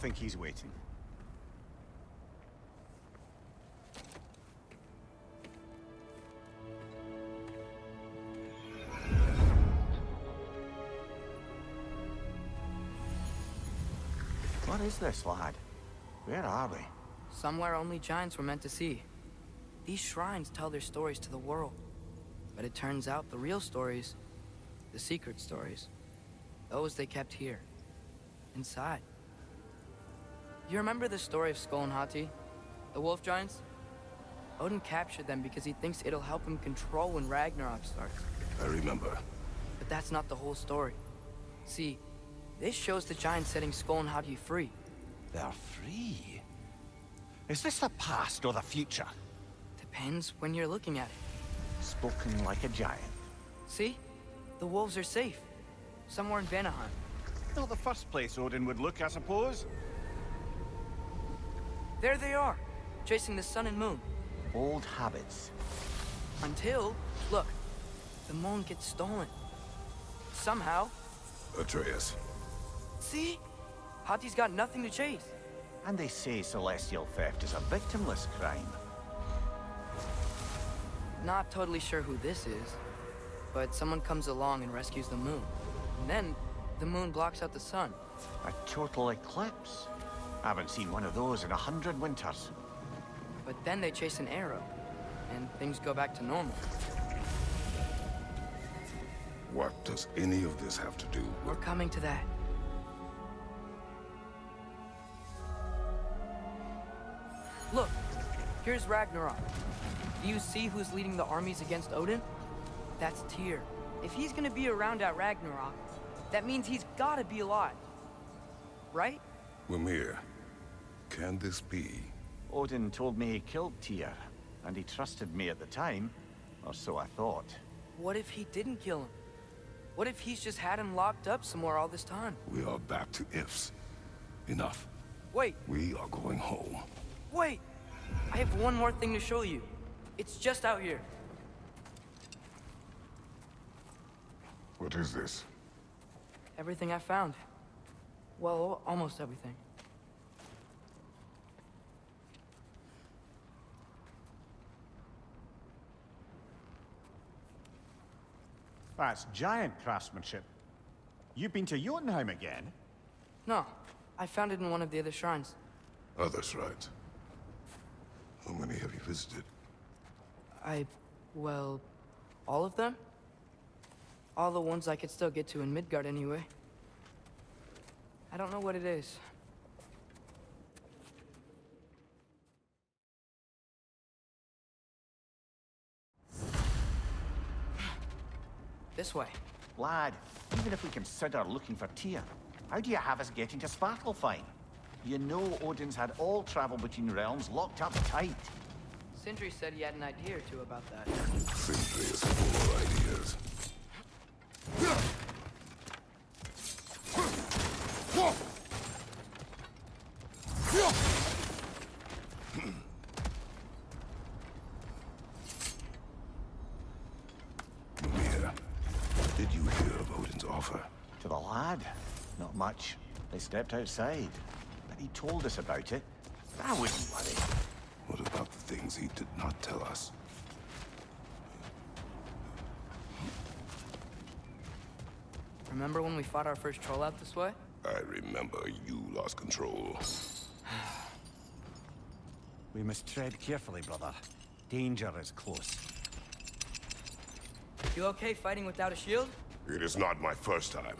think he's waiting. What is this, lad? Where are we? Somewhere only giants were meant to see. These shrines tell their stories to the world. But it turns out the real stories, the secret stories, those they kept here, inside. You remember the story of Skull and Hati, the wolf giants? Odin captured them because he thinks it'll help him control when Ragnarok starts. I remember. But that's not the whole story. See, this shows the giants setting Skull and Hati free. They're free? Is this the past or the future? Depends when you're looking at it. Spoken like a giant. See? The wolves are safe. Somewhere in Vanaheim. Not the first place Odin would look, I suppose. There they are, chasing the sun and moon. Old habits. Until, look, the moon gets stolen. Somehow. Atreus. See? Hati's got nothing to chase. And they say celestial theft is a victimless crime. Not totally sure who this is, but someone comes along and rescues the moon. And then, the moon blocks out the sun. A total eclipse. I haven't seen one of those in 100 winters. But then they chase an arrow, and things go back to normal. What does any of this have to do We're with... coming to that. Look, here's Ragnarok. Do you see who's leading the armies against Odin? That's Tyr. If he's gonna be around at Ragnarok, that means he's gotta be alive. Right? Mimir, can this be? Odin told me he killed Tyr, and he trusted me at the time, or so I thought. What if he didn't kill him? What if he's just had him locked up somewhere all this time? We are back to ifs. Enough. Wait, We are going home. wait! I have one more thing to show you. It's just out here. What is this? Everything I found. Well, almost everything. That's giant craftsmanship. You've been to Jotunheim again? No, I found it in one of the other shrines. Other shrines. How many have you visited? Well, all of them? All the ones I could still get to in Midgard anyway. I don't know what it is. This way. Lad, even if we consider looking for Tyr, how do you have us getting to Svartalfheim? You know Odin's had all travel between realms locked up tight. Sindri said he had an idea or two about that. Sindri is full of ideas. Mimir, did you hear of Odin's offer? To the lad? Not much. They stepped outside. But he told us about it. I wouldn't worry. What about the things he did not tell us? Remember when we fought our first troll out this way? I remember you lost control. We must tread carefully, brother. Danger is close. You okay fighting without a shield? It is not my first time.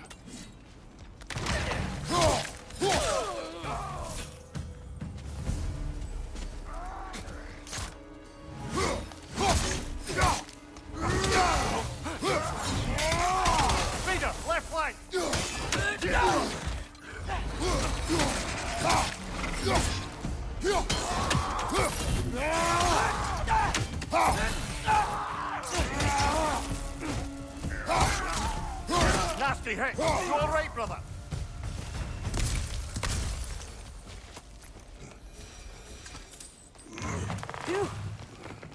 Vader, left flank! Nasty hit! You all right, brother? Phew!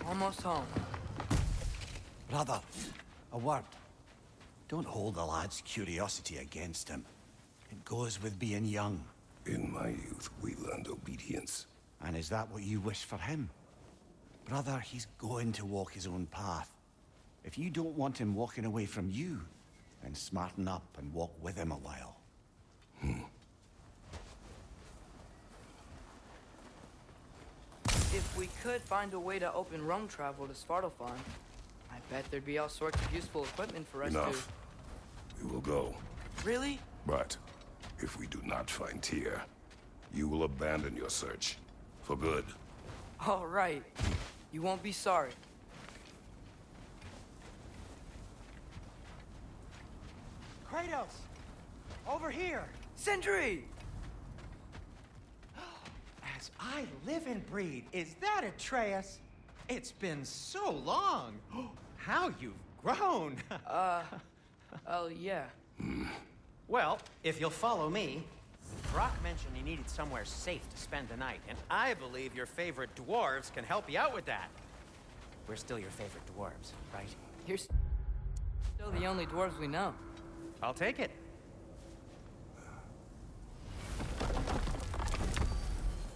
Almost home. Brother, a word. Don't hold the lad's curiosity against him. It goes with being young. In my youth, we learned obedience. And is that what you wish for him? Brother, he's going to walk his own path. If you don't want him walking away from you, then smarten up and walk with him a while. If we could find a way to open roam travel to Svartalfheim, I bet there'd be all sorts of useful equipment for us Enough. We will go. to... Really? But if we do not find Tyr, you will abandon your search. For good. All right. You won't be sorry. Kratos! Over here! Sindri! As I live and breathe, is that Atreus? It's been so long! How you've grown! Oh, yeah. Well, if you'll follow me, Brock mentioned you needed somewhere safe to spend the night, and I believe your favorite dwarves can help you out with that. We're still your favorite dwarves, right? You're still the only dwarves we know. I'll take it.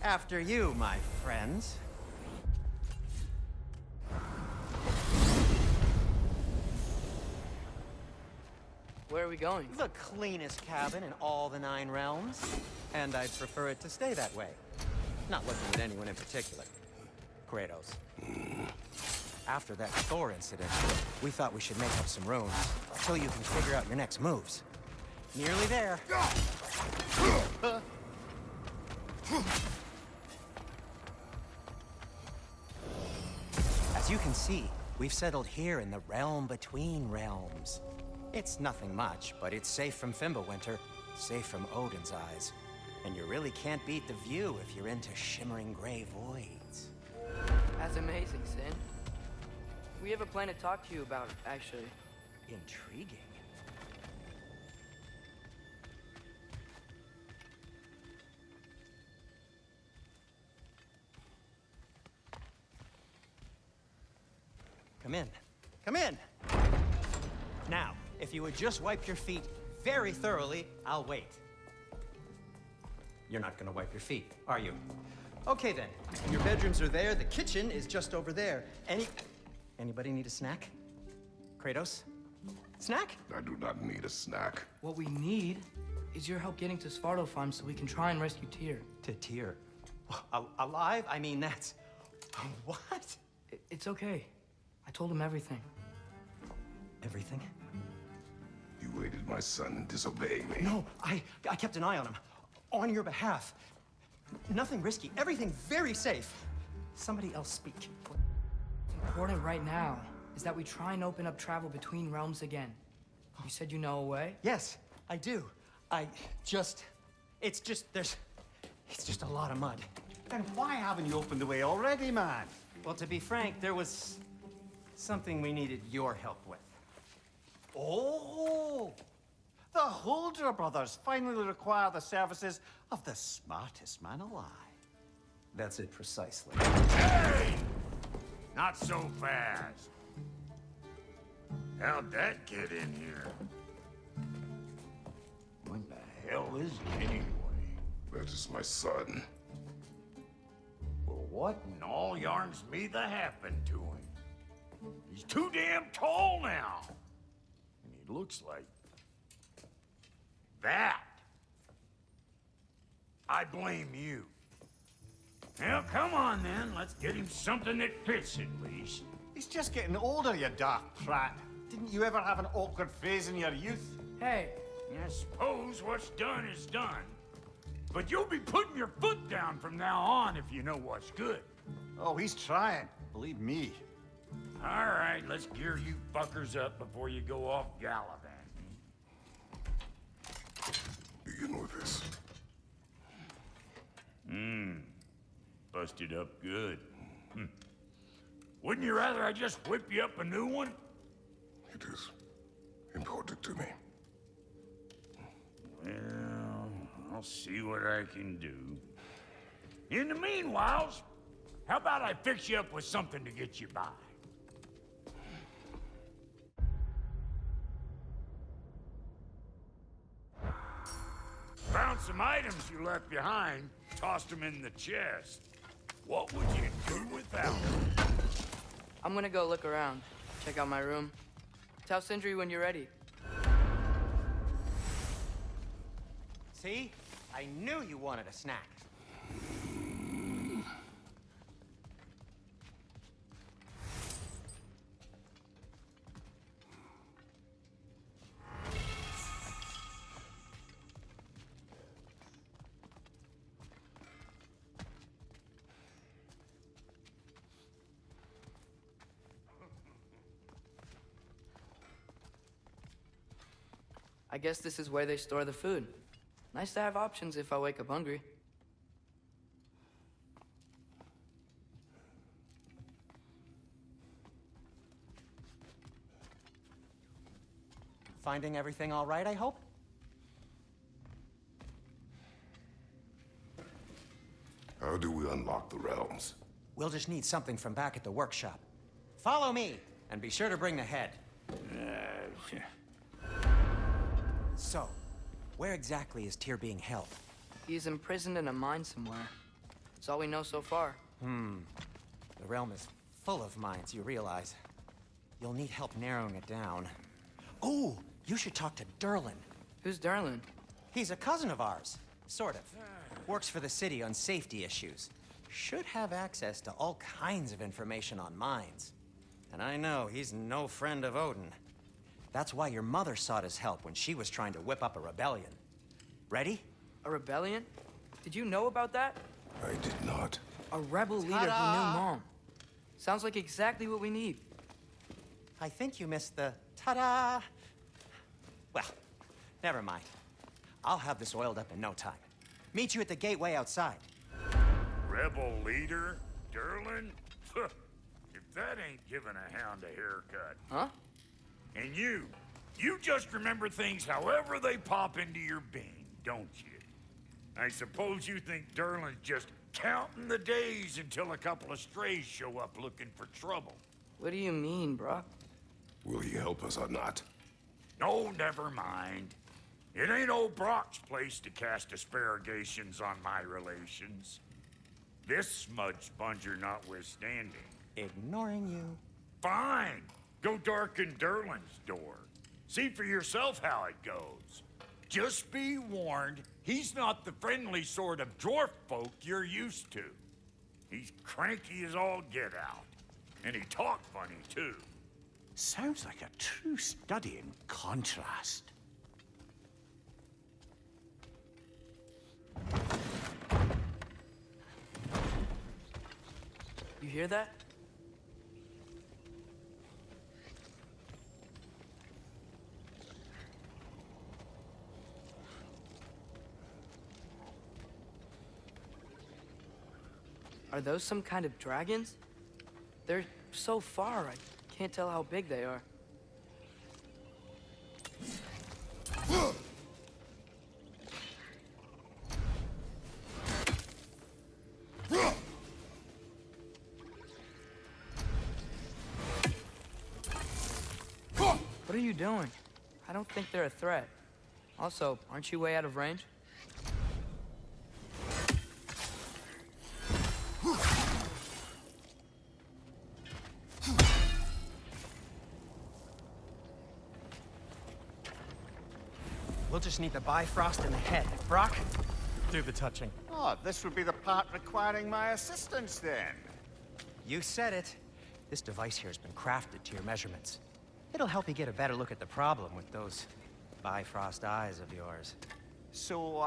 After you, my friends. Where are we going? The cleanest cabin in all the 9 realms. And I'd prefer it to stay that way. Not looking at anyone in particular. Kratos. After that Thor incident, we thought we should make up some rooms, so you can figure out your next moves. Nearly there. As you can see, we've settled here in the realm between realms. It's nothing much, but it's safe from Fimbulwinter, safe from Odin's eyes. And you really can't beat the view if you're into shimmering gray voids. That's amazing, Sin. We have a plan to talk to you about, actually. Intriguing. Come in. Come in! Now, if you would just wipe your feet very thoroughly, I'll wait. You're not gonna wipe your feet, are you? Okay then. Your bedrooms are there, the kitchen is just over there. Anybody need a snack? Kratos? Snack? I do not need a snack. What we need is your help getting to Svartalfheim so we can try and rescue Tyr. To Tyr. Alive? I mean, that's... What? It's okay. I told him everything. Everything? You aided my son and disobeyed me. No, I kept an eye on him. On your behalf. Nothing risky. Everything very safe. Somebody else speak. What's important right now is that we try and open up travel between realms again. You said you know a way? Yes, I do. It's just a lot of mud. Then why haven't you opened the way already, man? Well, to be frank, there was something we needed your help with. Oh! The Holder brothers finally require the services of the smartest man alive. That's it precisely. Hey! Not so fast. How'd that get in here? What the hell is it anyway? That is my son. Well, what in all yarns me that happened to him? He's too damn tall now. And he looks like... that. I blame you. Well, come on then. Let's get him something that fits at least. He's just getting older, you daft prat. Didn't you ever have an awkward phase in your youth? Hey, I suppose what's done is done. But you'll be putting your foot down from now on if you know what's good. Oh, he's trying. Believe me. All right, let's gear you fuckers up before you go off gallivanting. Begin with this. Busted up good. Wouldn't you rather I just whip you up a new one? It is important to me. Well, I'll see what I can do. In the meanwhile, how about I fix you up with something to get you by? Found some items you left behind, tossed them in the chest. What would you do without them? I'm gonna go look around. Check out my room. Tell Sindri when you're ready. See? I knew you wanted a snack. I guess this is where they store the food. Nice to have options if I wake up hungry. Finding everything all right, I hope? How do we unlock the realms? We'll just need something from back at the workshop. Follow me, and be sure to bring the head. So, where exactly is Tyr being held? He's imprisoned in a mine somewhere. That's all we know so far. The realm is full of mines, you realize. You'll need help narrowing it down. Oh, you should talk to Durlin. Who's Derlin? He's a cousin of ours, sort of. Works for the city on safety issues. Should have access to all kinds of information on mines. And I know he's no friend of Odin. That's why your mother sought his help when she was trying to whip up a rebellion. Ready? A rebellion? Did you know about that? I did not. A rebel leader who knew Mom. Sounds like exactly what we need. I think you missed the ta-da. Well, never mind. I'll have this oiled up in no time. Meet you at the gateway outside. Rebel leader? Derlin? If that ain't giving a hound a haircut. Huh? And you just remember things however they pop into your being, don't you? I suppose you think Derlin's just counting the days until a couple of strays show up looking for trouble. What do you mean, Brock? Will he help us or not? No, never mind. It ain't old Brock's place to cast asparagations on my relations. This smudge sponger notwithstanding. Ignoring you. Fine. Go darken Derlin's door. See for yourself how it goes. Just be warned, he's not the friendly sort of dwarf folk you're used to. He's cranky as all get out. And he talk funny, too. Sounds like a true study in contrast. You hear that? Are those some kind of dragons? They're so far, I can't tell how big they are. What are you doing? I don't think they're a threat. Also, aren't you way out of range? We'll just need the Bifrost in the head. Brock, do the touching. Oh, this would be the part requiring my assistance, then. You said it. This device here has been crafted to your measurements. It'll help you get a better look at the problem with those Bifrost eyes of yours. So,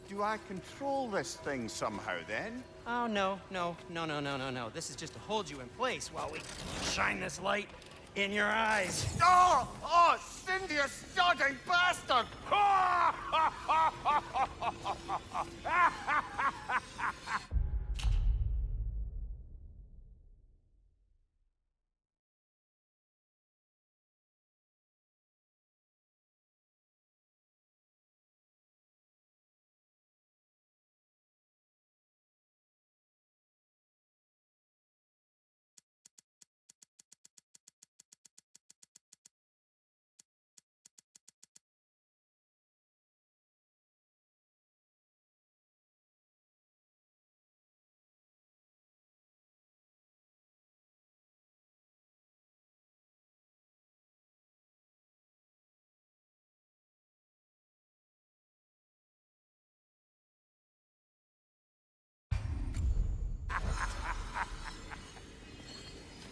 do I control this thing somehow, then? Oh, no. This is just to hold you in place while we shine this light in your eyes. Oh! Oh, Cindy, you sodding bastard!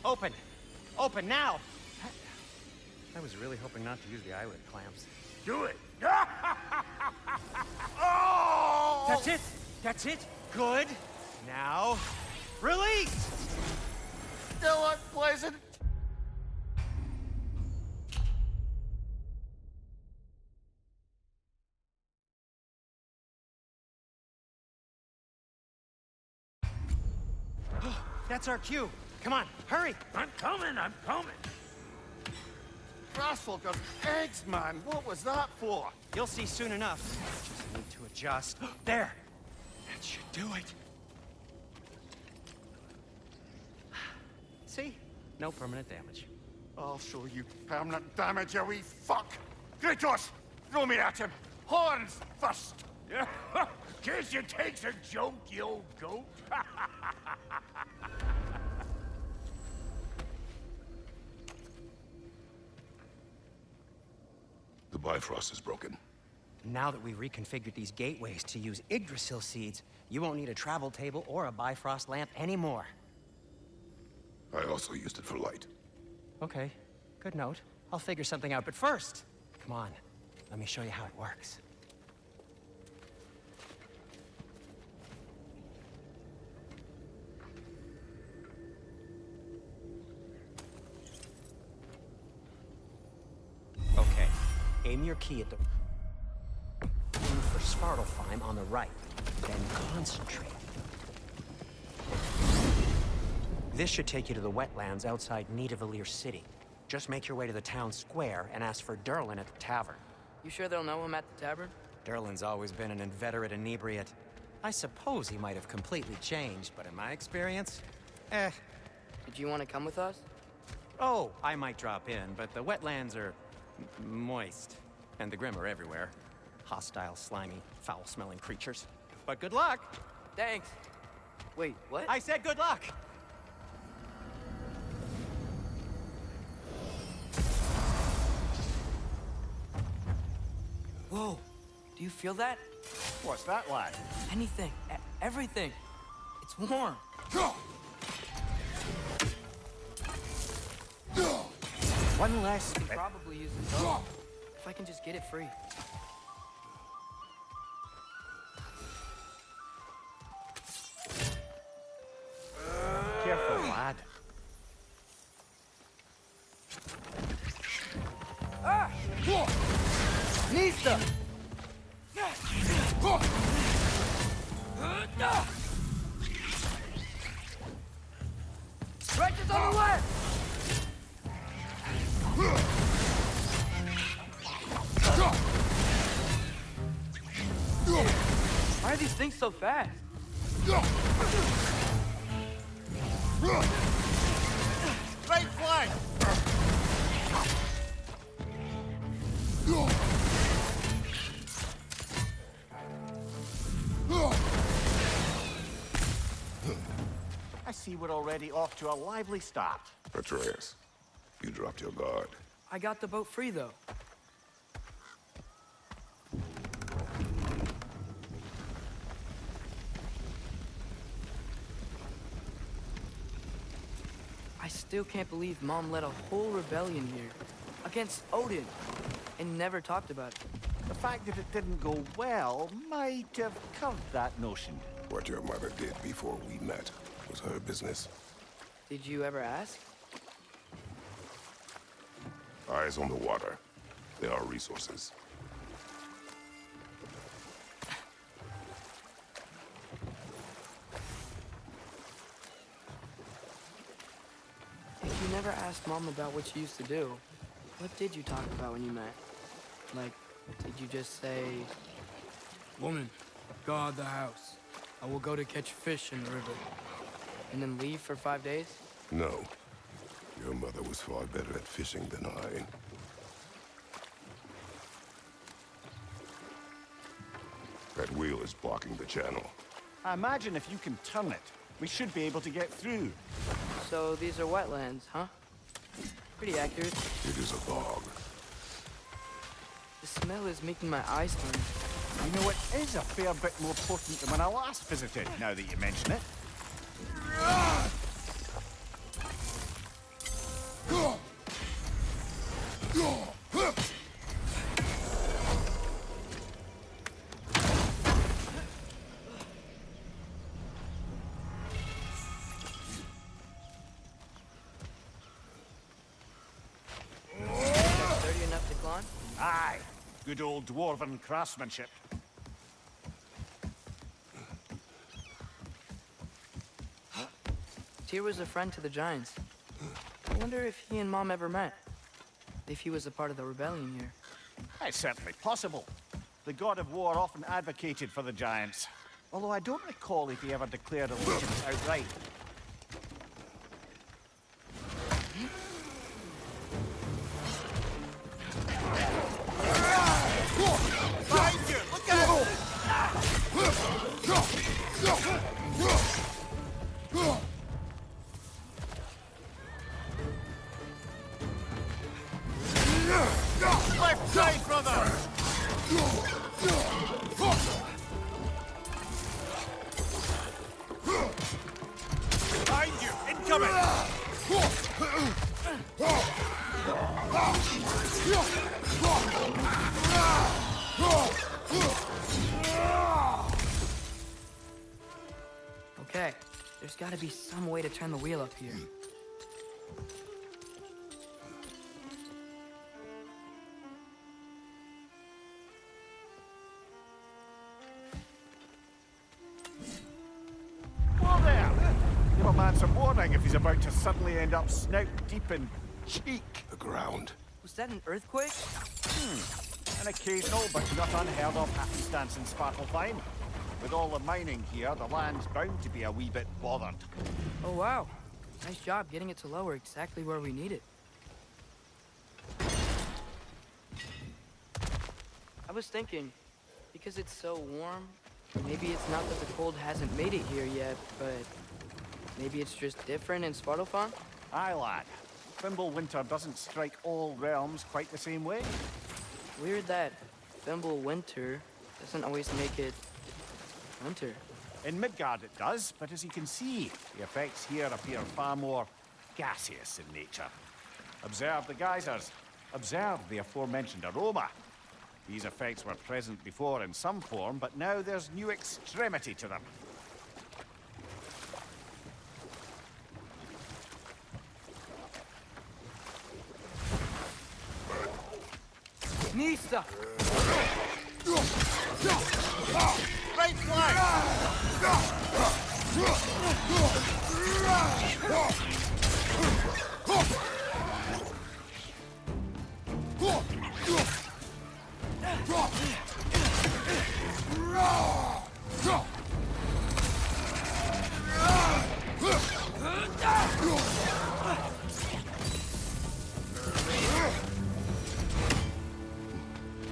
Open! Open now! I was really hoping not to use the eyelid clamps. Do it. Oh! That's it! That's it! Good! Now, release! Still unpleasant. That's our cue. Come on, hurry! I'm coming. Rascal got eggs, man. What was that for? You'll see soon enough. Just need to adjust. There! That should do it. See? No permanent damage. I'll show you permanent damage, you wee fuck. Kratos, throw me at him. Horns first. Guess you takes a joke, you old goat. The Bifrost is broken. Now that we've reconfigured these gateways to use Yggdrasil seeds, you won't need a travel table or a Bifrost lamp anymore. I also used it for light. Okay, good note. I'll figure something out, but first, come on, let me show you how it works. Okay, aim your key at the... Aim for Svartalfheim on the right, then concentrate. This should take you to the wetlands outside Nidavellir City. Just make your way to the town square and ask for Durlin at the tavern. You sure they'll know him at the tavern? Durlin's always been an inveterate inebriate. I suppose he might have completely changed, but in my experience, Did you want to come with us? Oh, I might drop in, but the wetlands are moist. And the Grim are everywhere. Hostile, slimy, foul-smelling creatures. But good luck! Thanks. Wait, what? I said good luck! Whoa, do you feel that? What's that, lad? Anything, everything. It's warm. One less. Could probably use it though. If I can just get it free. Careful, lad. Nista! Stretches on the left! Why are these things so fast? Right flank! I see we're already off to a lively start. Atreus, you dropped your guard. I got the boat free though. I still can't believe Mom led a whole rebellion here against Odin and never talked about it. The fact that it didn't go well might have curved that notion. What your mother did before we met was her business. Did you ever ask? Eyes on the water. There are resources. If you never asked Mom about what you used to do, what did you talk about when you met? Like, did you just say... Woman, guard the house. I will go to catch fish in the river. And then leave for 5 days? No. Your mother was far better at fishing than I. That wheel is blocking the channel. I imagine if you can turn it, we should be able to get through. So these are wetlands, huh? Pretty accurate. It is a bog. The smell is making my eyes burn. You know, it is a fair bit more potent than when I last visited, now that you mention it. Good old dwarven craftsmanship. Tyr was a friend to the Giants. I wonder if he and Mom ever met. If he was a part of the rebellion here. It's certainly possible. The god of war often advocated for the Giants. Although I don't recall if he ever declared allegiance outright. Behind you! Look out! Left side, brother! Behind you! Incoming! Okay, there's gotta be some way to turn the wheel up here. Whoa there! Give a man some warning if he's about to suddenly end up snout deep in cheek. The ground. Was that an earthquake? An occasional but not unheard of happenstance in Svartalfheim. With all the mining here, the land's bound to be a wee bit bothered. Oh wow. Nice job getting it to lower exactly where we need it. I was thinking, because it's so warm, maybe it's not that the cold hasn't made it here yet, but maybe it's just different in Svartalfheim? Aye, lad. Fimble winter doesn't strike all realms quite the same way. Weird that Fimble winter doesn't always make it winter. In Midgard it does, but as you can see, the effects here appear far more gaseous in nature. Observe the geysers. Observe the aforementioned aroma. These effects were present before in some form, but now there's new extremity to them. Nista! Right flank!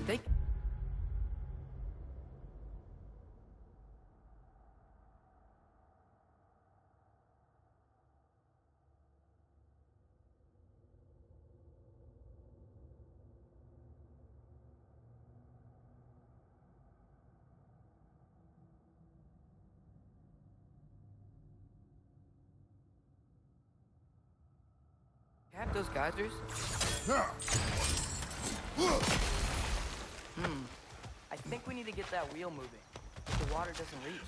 They... Have those geysers? I think we need to get that wheel moving. The water doesn't leave.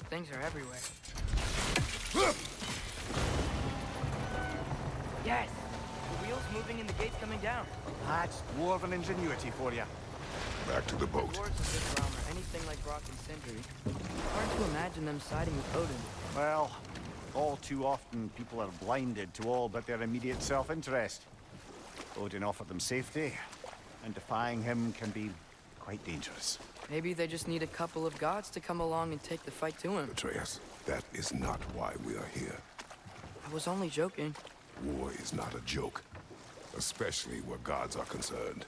things are everywhere. Yes! The wheel's moving and the gate's coming down. That's dwarven ingenuity for you. Back to the boat. Dwarves in this realm are anything like Brock and Sindri. Hard to imagine them siding with Odin. Well, all too often people are blinded to all but their immediate self-interest. Odin offered them safety, and defying him can be quite dangerous. Maybe they just need a couple of gods to come along and take the fight to him. Atreus, that is not why we are here. I was only joking. War is not a joke, especially where gods are concerned.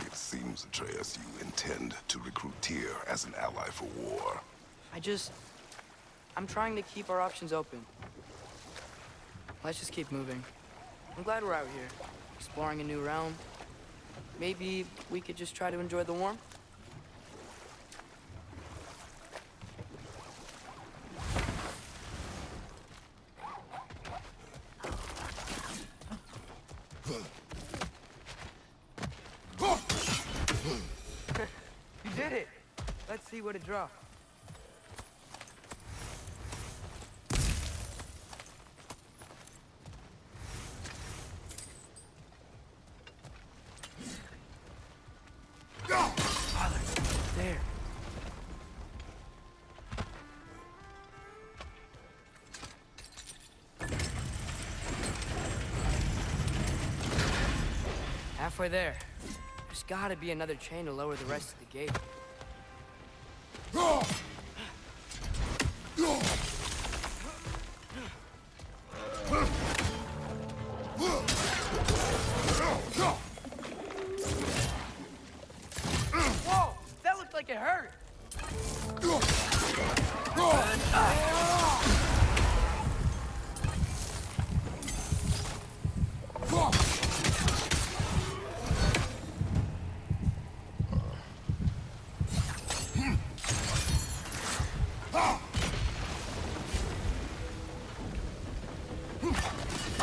It seems, Atreus, you intend to recruit Tyr as an ally for war. I'm trying to keep our options open. Let's just keep moving. I'm glad we're out here, exploring a new realm. Maybe we could just try to enjoy the warmth? You did it! Let's see what it draws. There. Halfway there. There's gotta be another chain to lower the rest of the gate. Whoa! That looked like it hurt!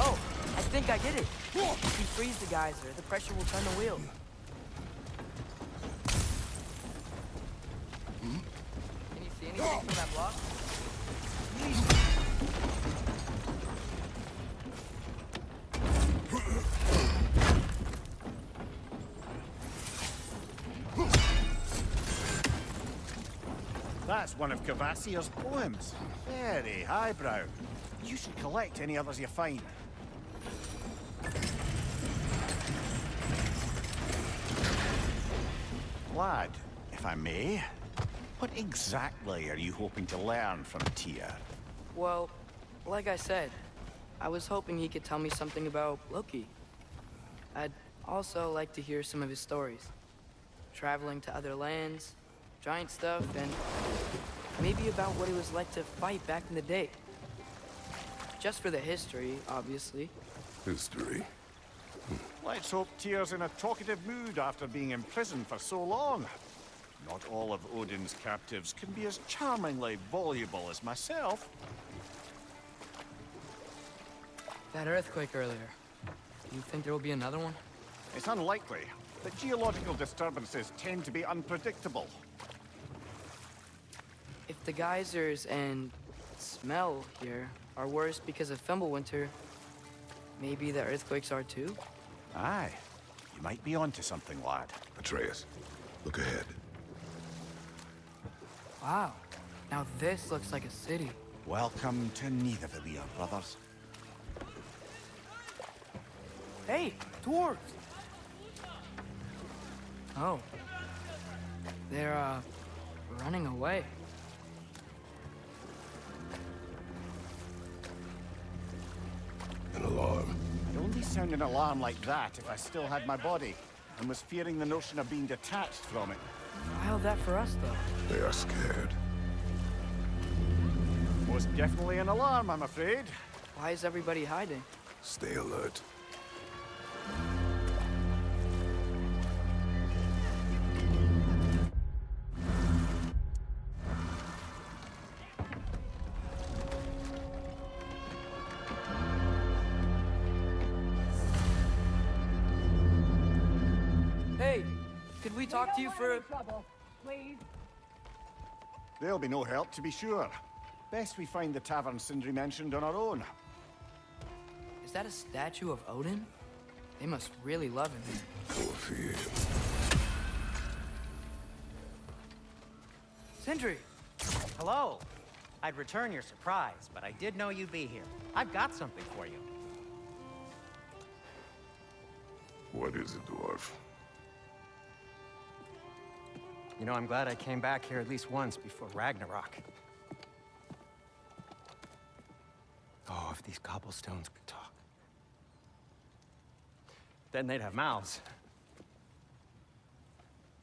Oh, I think I get it. If you freeze the geyser, the pressure will turn the wheel. Can you see anything from that block? That's one of Kvasir's poems. Very highbrow. You should collect any others you find. Lad, if I may, what exactly are you hoping to learn from Tyr? Well, like I said, I was hoping he could tell me something about Loki. I'd also like to hear some of his stories. Traveling to other lands, giant stuff, and maybe about what it was like to fight back in the day. Just for the history, obviously. History. Let's hope Tyr's in a talkative mood after being imprisoned for so long. Not all of Odin's captives can be as charmingly voluble as myself. That earthquake earlier. Do you think there will be another one? It's unlikely, but geological disturbances tend to be unpredictable. If the geysers and smell here are worse because of Fimbulwinter, maybe the earthquakes are too? Aye, you might be onto something, lad. Atreus, look ahead. Wow. Now this looks like a city. Welcome to Nidavellir, brothers. Hey, dwarves! Oh. They're, running away. An alarm. I'd only sound an alarm like that if I still had my body, and was fearing the notion of being detached from it. Wild that for us, though. They are scared. Most definitely an alarm, I'm afraid. Why is everybody hiding? Stay alert. we talk to you for... trouble, please. There'll be no help, to be sure. Best we find the tavern Sindri mentioned on our own. Is that a statue of Odin? They must really love him here. Poor fear. Sindri! Hello. I'd return your surprise, but I did know you'd be here. I've got something for you. What is it, dwarf? You know, I'm glad I came back here at least once before Ragnarok. Oh, if these cobblestones could talk. Then they'd have mouths.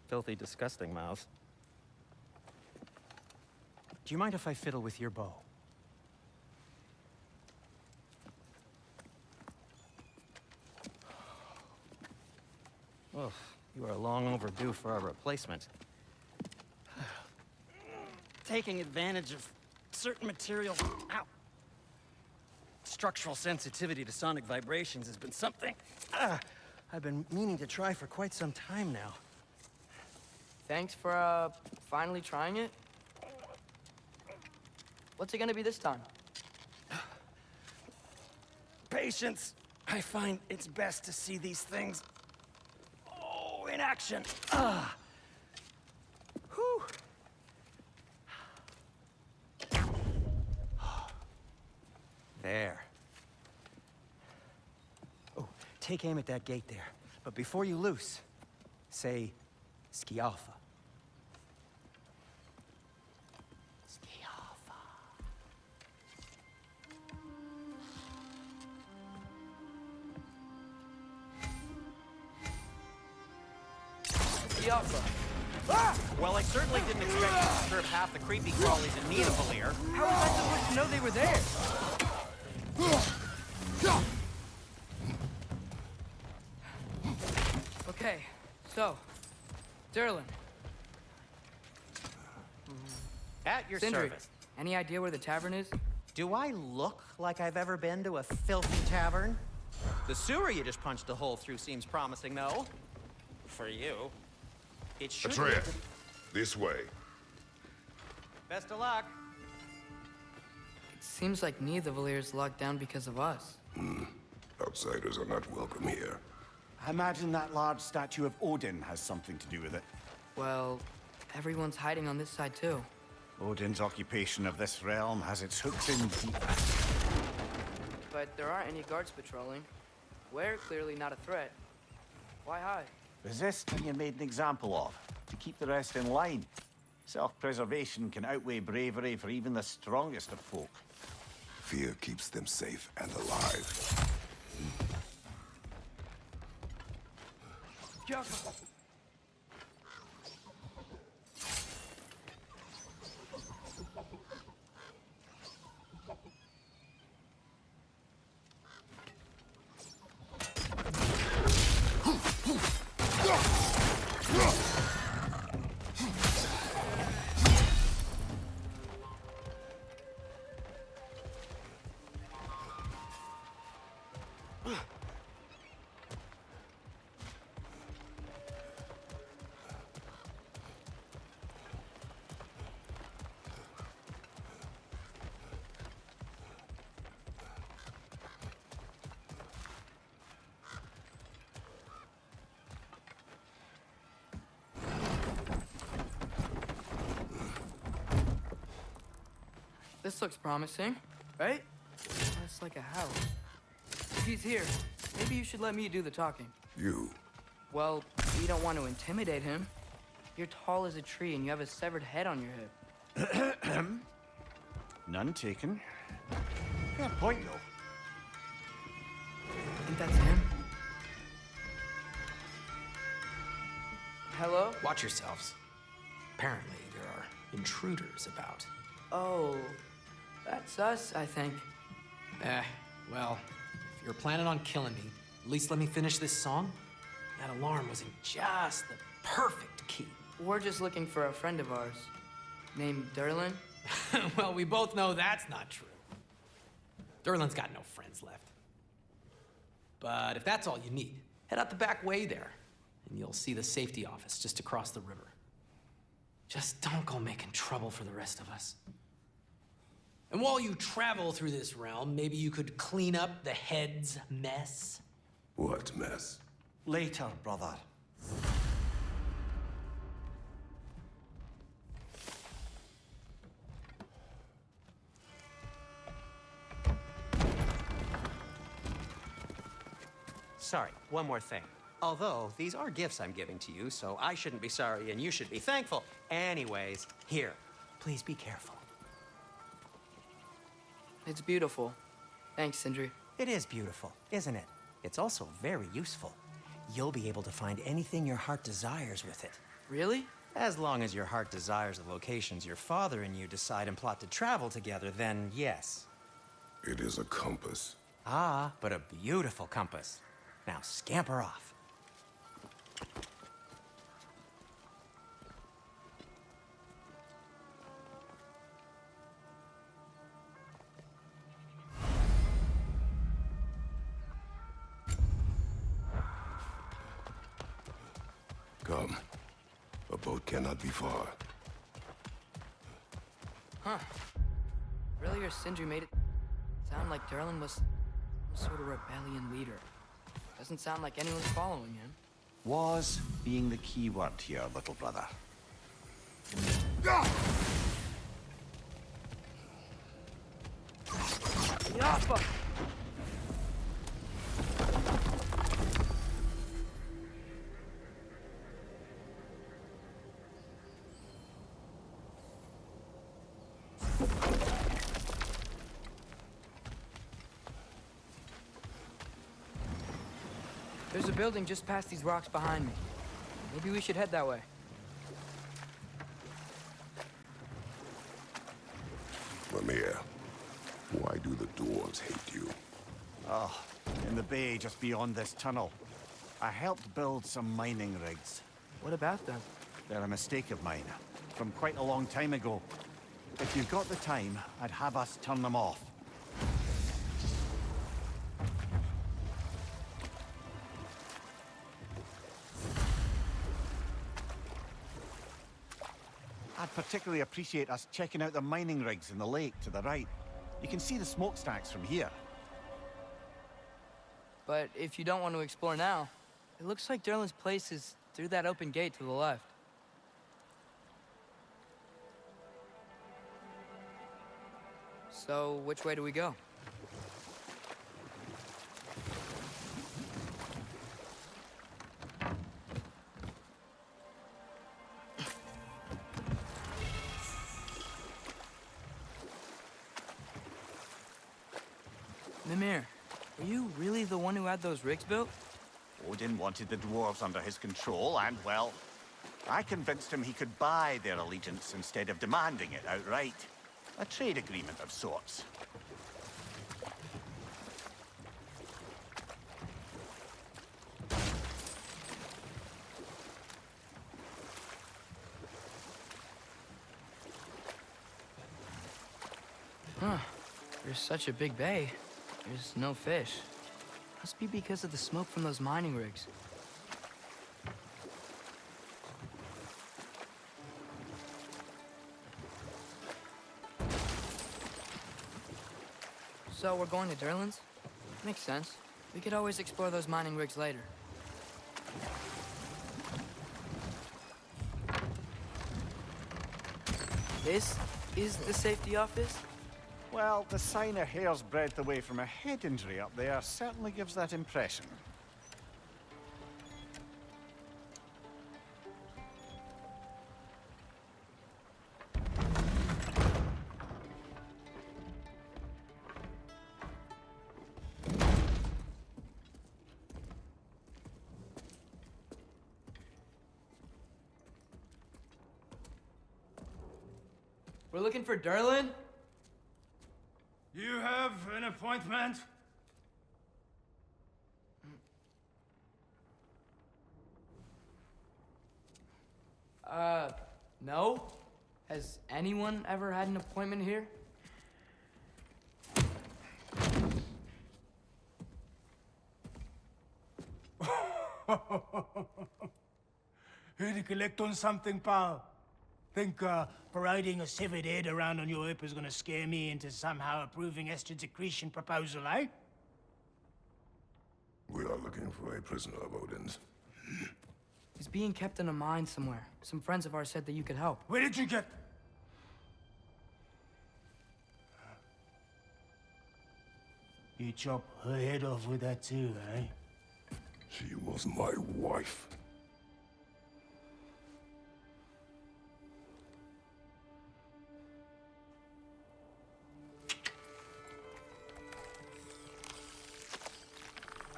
Filthy, disgusting mouths. Do you mind if I fiddle with your bow? Oh, you are long overdue for a replacement. Taking advantage of certain materials. Ow. Structural sensitivity to sonic vibrations has been something I've been meaning to try for quite some time now. Thanks for, finally trying it. What's it gonna be this time? Patience. I find it's best to see these things, in action. Whew. There. Oh, take aim at that gate there. But before you loose, say, Skialfa. Skialfa. Skialfa. Well, I certainly didn't expect to disturb half the creepy crawlies in Nidavellir. How was I supposed to know they were there? Okay, so, Durlin. At your Sindri, service. any idea where the tavern is? Do I look like I've ever been to a filthy tavern? The sewer you just punched a hole through seems promising, though. For you. It should Atreya, this way. Best of luck. It seems like Nidavellir locked down because of us. Outsiders are not welcome here. I imagine that large statue of Odin has something to do with it. Well, everyone's hiding on this side too. Odin's occupation of this realm has its hooks in deep. But there aren't any guards patrolling. We're clearly not a threat. Why hide? Resist and you're made an example of, to keep the rest in line. Self-preservation can outweigh bravery for even the strongest of folk. Fear keeps them safe and alive. This looks promising, right? That's like a house. If he's here, maybe you should let me do the talking. You. Well, you don't want to intimidate him. You're tall as a tree and you have a severed head on your head. None taken. Fair point, though. Think that's him? Hello? Watch yourselves. Apparently, there are intruders about. Oh, that's us, I think. Well, if you're planning on killing me, at least let me finish this song. That alarm was in just the perfect key. We're just looking for a friend of ours, named Durlin. Well, we both know that's not true. Durlin's got no friends left. But if that's all you need, head out the back way there, and you'll see the safety office just across the river. Just don't go making trouble for the rest of us. And while you travel through this realm, maybe you could clean up the head's mess? What mess? Later, brother. Sorry, one more thing. Although, these are gifts I'm giving to you, so I shouldn't be sorry and you should be thankful. Anyways, here, please be careful. It's beautiful. Thanks, Sindri. It is beautiful, isn't it? It's also very useful. You'll be able to find anything your heart desires with it. Really? As long as your heart desires the locations your father and you decide and plot to travel together, then yes. It is a compass. Ah, but a beautiful compass. Now scamper off. Come. A boat cannot be far. Huh. Earlier, Sindri made it sound like Durlin was some sort of rebellion leader. Doesn't sound like anyone's following him. Was being the key word here, little brother. Yappa! There's a building just past these rocks behind me. Maybe we should head that way. Mimir, why do the dwarves hate you? Oh, in the bay just beyond this tunnel. I helped build some mining rigs. What about them? They're a mistake of mine, from quite a long time ago. If you've got the time, I'd have us turn them off. I'd particularly appreciate us checking out the mining rigs in the lake to the right. You can see the smokestacks from here. But if you don't want to explore now, it looks like Durlin's place is through that open gate to the left. So, which way do we go? Mimir, are you really the one who had those rigs built? Odin wanted the dwarves under his control, and, well, I convinced him he could buy their allegiance instead of demanding it outright. A trade agreement of sorts. Huh. There's such a big bay. There's no fish. Must be because of the smoke from those mining rigs. So we're going to Durlin's? Makes sense. We could always explore those mining rigs later. This is the safety office? Well, the sign a hair's breadth away from a head injury up there certainly gives that impression. We're looking for Durlin? You have an appointment? No. Has anyone ever had an appointment here? Here to collect on something, pal? Think parading a severed head around on your hip is gonna scare me into somehow approving Estrid's accretion proposal, eh? We are looking for a prisoner of Odin's. He's being kept in a mine somewhere. Some friends of ours said that you could help. Where did you get... You chop her head off with that too, eh? She was my wife.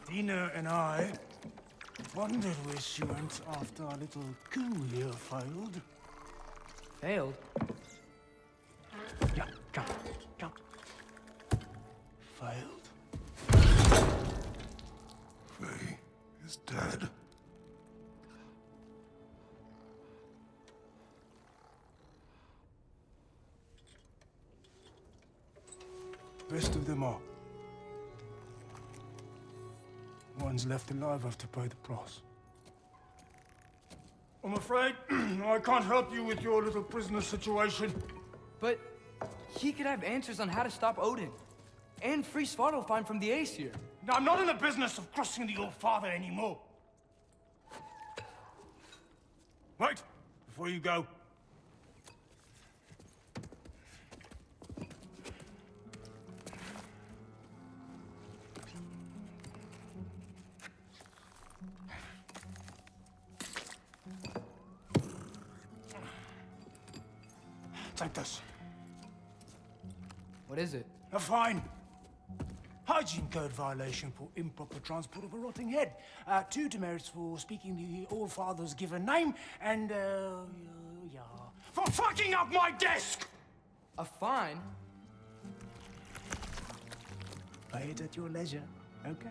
Dina and I wondered where she went after our little coup here failed. Failed? Yeah, jump, jump. Failed. Faye is dead. Rest of them are. Ones left alive have to pay the price. I'm afraid I can't help you with your little prisoner situation. But he could have answers on how to stop Odin. And free Svartalfheim from the Aesir. Now, I'm not in the business of crossing the Old Father anymore. Wait, before you go. Take this. What is it? A fine. Hygiene code violation for improper transport of a rotting head. 2 demerits for speaking the All-Father's given name, and, yeah. For fucking up my desk! A fine? Pay it at your leisure, okay?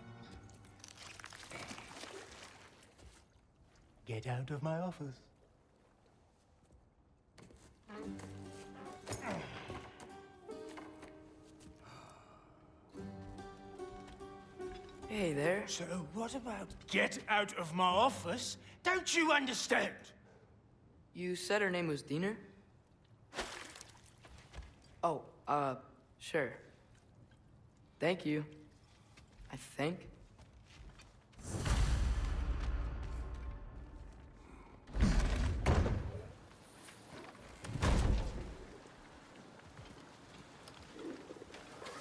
Get out of my office. Hey there. So what about get out of my office? Don't you understand? You said her name was Diener? Oh, sure. Thank you. I think.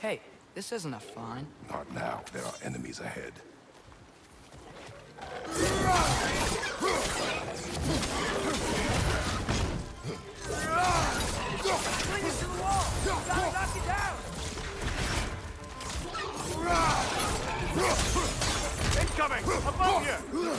Hey, this isn't a fine. Not now. There are enemies ahead. Fling it to the wall! Gotta knock it down! Incoming! Above you!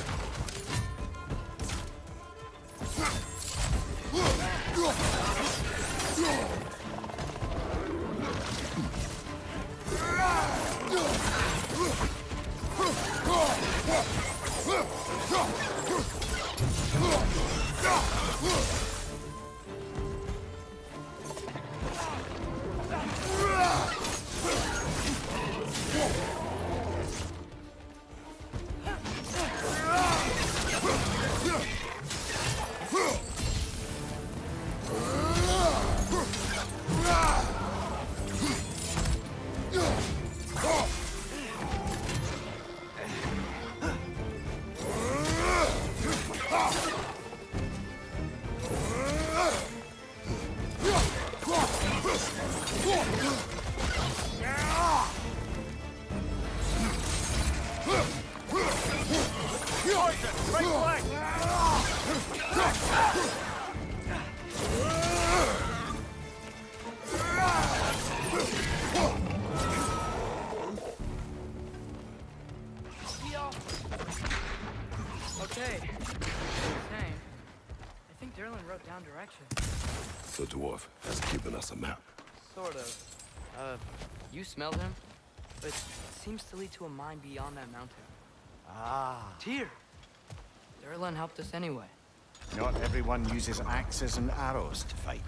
Okay. Same. I think Derlin wrote down directions. The dwarf has given us a map. Sort of. You smelled him? But it seems to lead to a mine beyond that mountain. Ah. Tyr! Derlin helped us anyway. Not everyone uses axes and arrows to fight.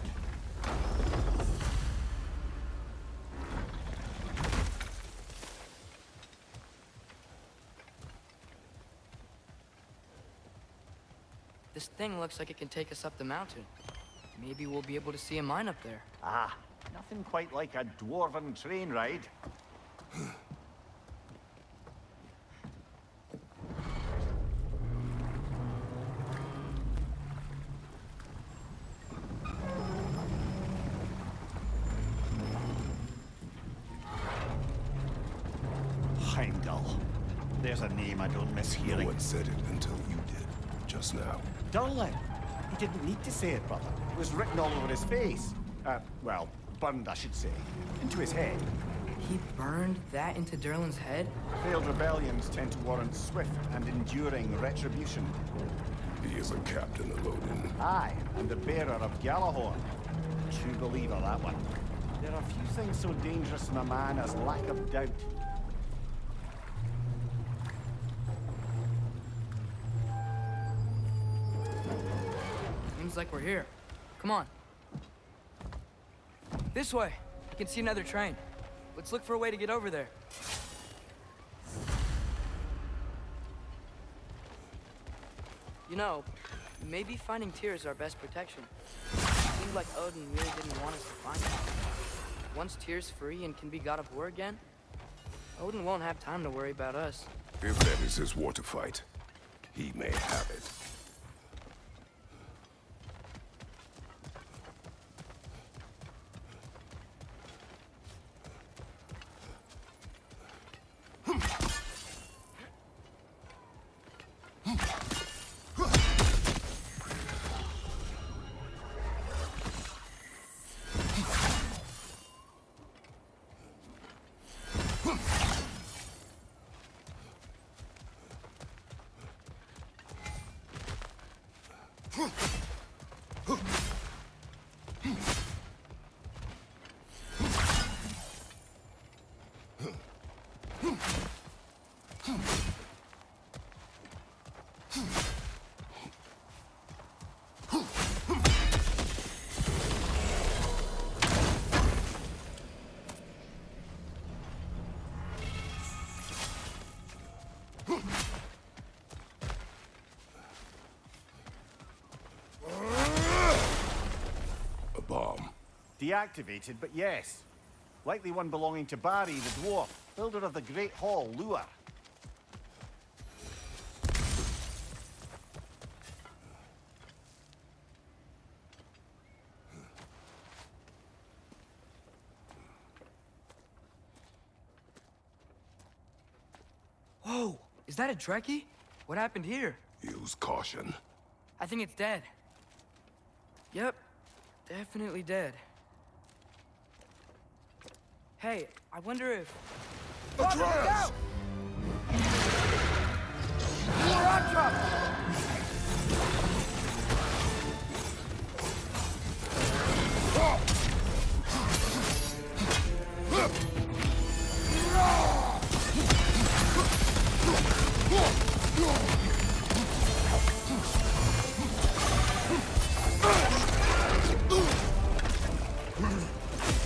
The This thing looks like it can take us up the mountain. Maybe we'll be able to see a mine up there. Ah, nothing quite like a dwarven train ride. Heimdall. There's a name I don't miss No hearing. one said it until you did, just now. Durlin. He didn't need to say it, brother. It was written all over his face. Well, burned, I should say. Into his head. He burned that into Durlin's head? Failed rebellions tend to warrant swift and enduring retribution. He is a captain of Odin. Aye, and the bearer of Gjallarhorn. True believer, that one. There are few things so dangerous in a man as lack of doubt. Seems like we're here. Come on. This way. I can see another train. Let's look for a way to get over there. You know, maybe finding Tyr is our best protection. Seems like Odin really didn't want us to find him. Once Tyr's free and can be god of war again, Odin won't have time to worry about us. If that is his war to fight, he may have it. A bomb. Deactivated, but yes. Likely one belonging to Barry, the dwarf, builder of the Great Hall, Lure. Whoa! Is that a Trekkie? What happened here? Use caution. I think it's dead. Yep. Definitely dead. Hey, I wonder if... Atreus! You're on top!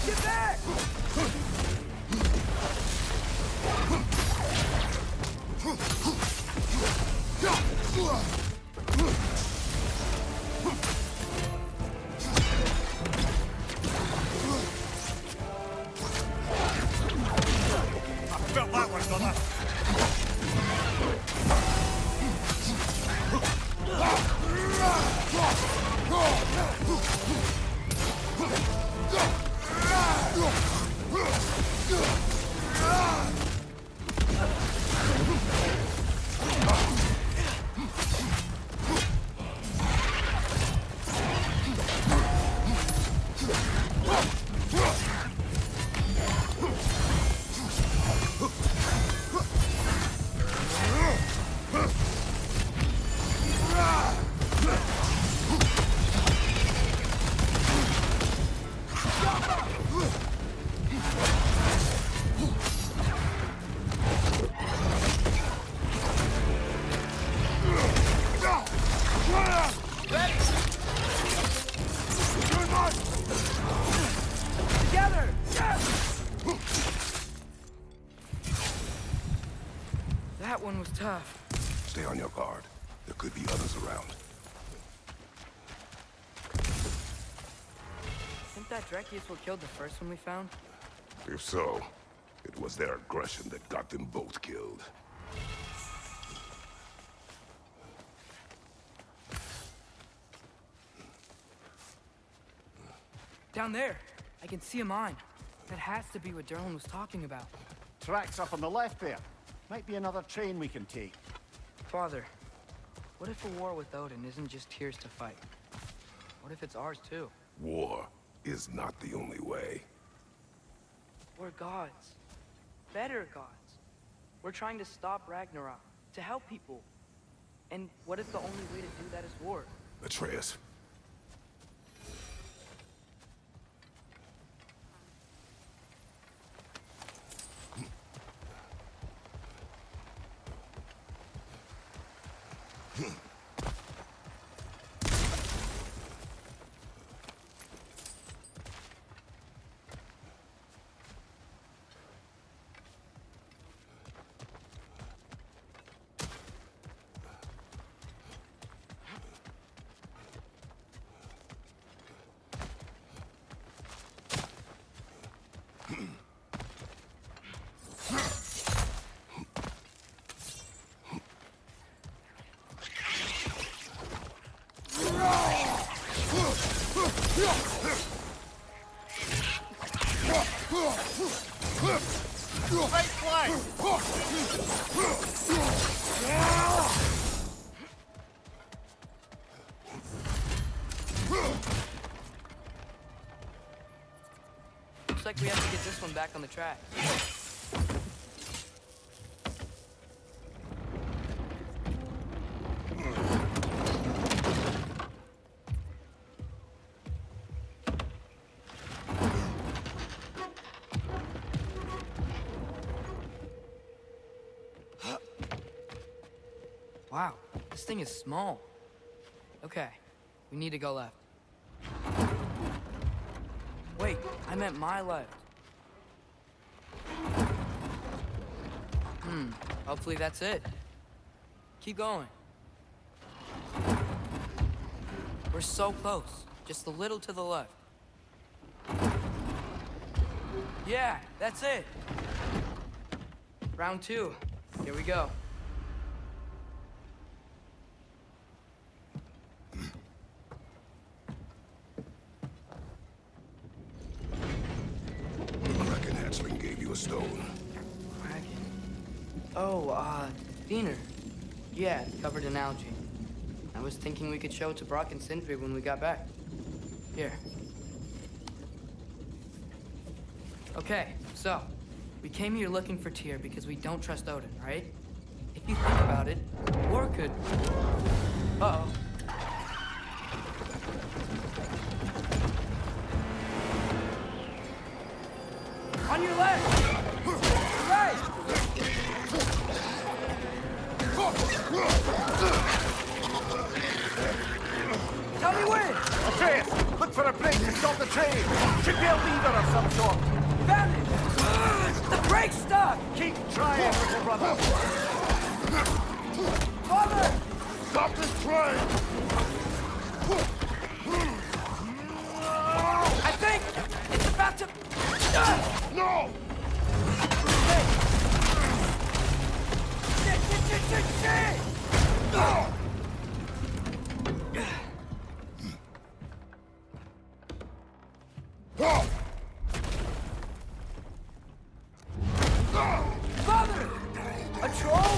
Get back! Felt that one, brother. Together! That one was tough. Stay on your guard. There could be others around. think that Drekius what killed the first one we found? If so, it was their aggression that got them both killed. Down there, I can see a mine. That has to be what Derlin was talking about. Tracks up on the left there. Might be another train we can take. Father, what if a war with Odin isn't just Tyr's to fight? What if it's ours too? War is not the only way. We're gods. Better gods. We're trying to stop Ragnarok, to help people. And what if the only way to do that is war? Atreus. Right flank! Looks like we have to get this one back on the track. Wow, this thing is small. Okay, we need to go left. Wait, I meant my left. Hopefully that's it. Keep going. We're so close, just a little to the left. Yeah, that's it. Round 2, here we go. Stone. Kraken. Oh, Diener. Yeah, covered in algae. I was thinking we could show it to Brock and Sindri when we got back. Here. Okay, so, we came here looking for Tyr because we don't trust Odin, right? If you think about it, war could... Uh-oh. On your left! Right! Tell me when! Atreus, look for a break to stop the train! Should be a lever of some sort! Found it! The brake's stuck! Keep trying, little brother! Father! Stop this train! I think it's about to... No! Shit! Father! A troll?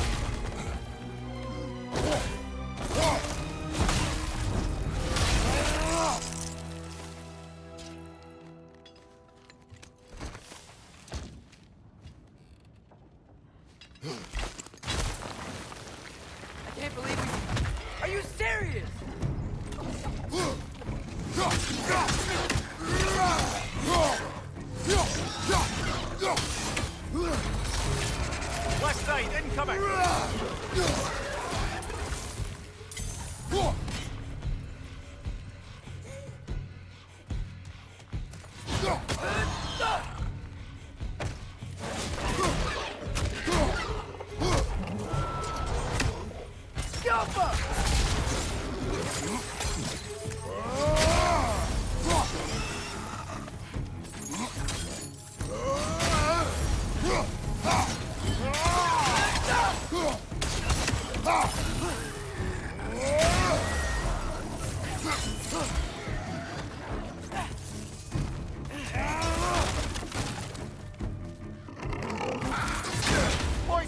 I can't believe you. Are you serious? Left side, incoming!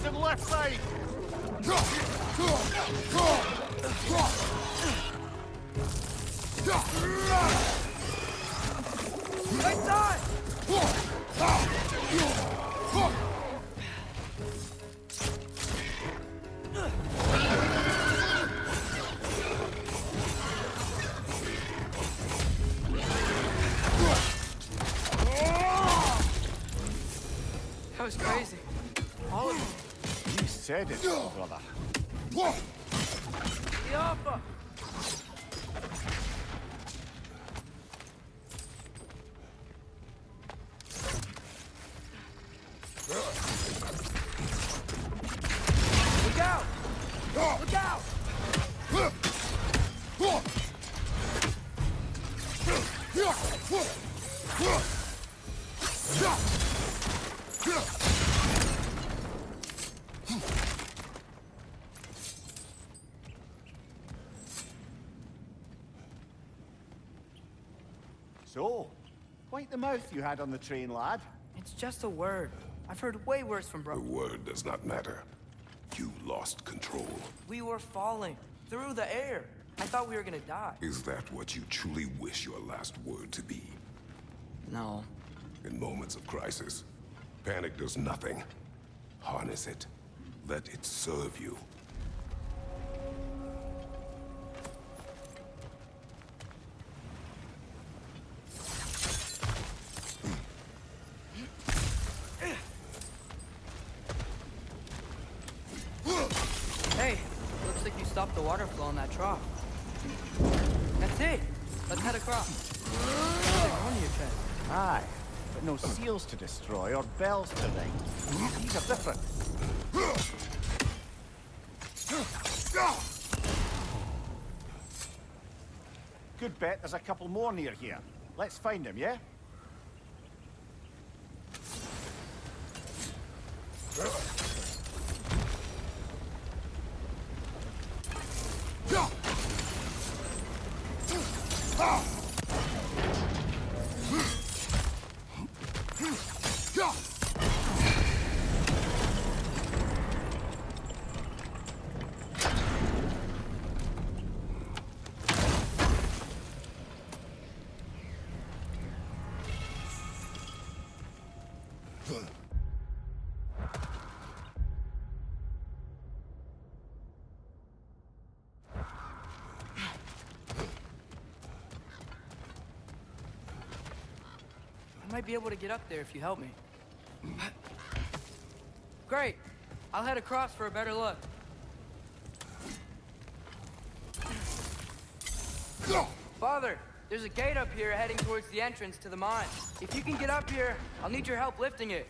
Poison left side! Right side! That was crazy. All of it. You said it, brother. The offer! Look out! Look out! So, quite the mouth you had on the train, lad. It's just a word. I've heard way worse from The bro. word does not matter. You lost control. We were falling through the air. I thought we were gonna die. Is that what you truly wish your last word to be? No. In moments of crisis, panic does nothing. Harness it. Let it serve you. Hey, looks like you stopped the water flow in that trough. That's it. Let's head across. There's one in your chest. Aye, but no seals to destroy or bells to ring. These are different. Good bet there's a couple more near here. Let's find him, yeah? I might be able to get up there if you help me. Great. I'll head across for a better look. Father, there's a gate up here heading towards the entrance to the mine. If you can get up here, I'll need your help lifting it.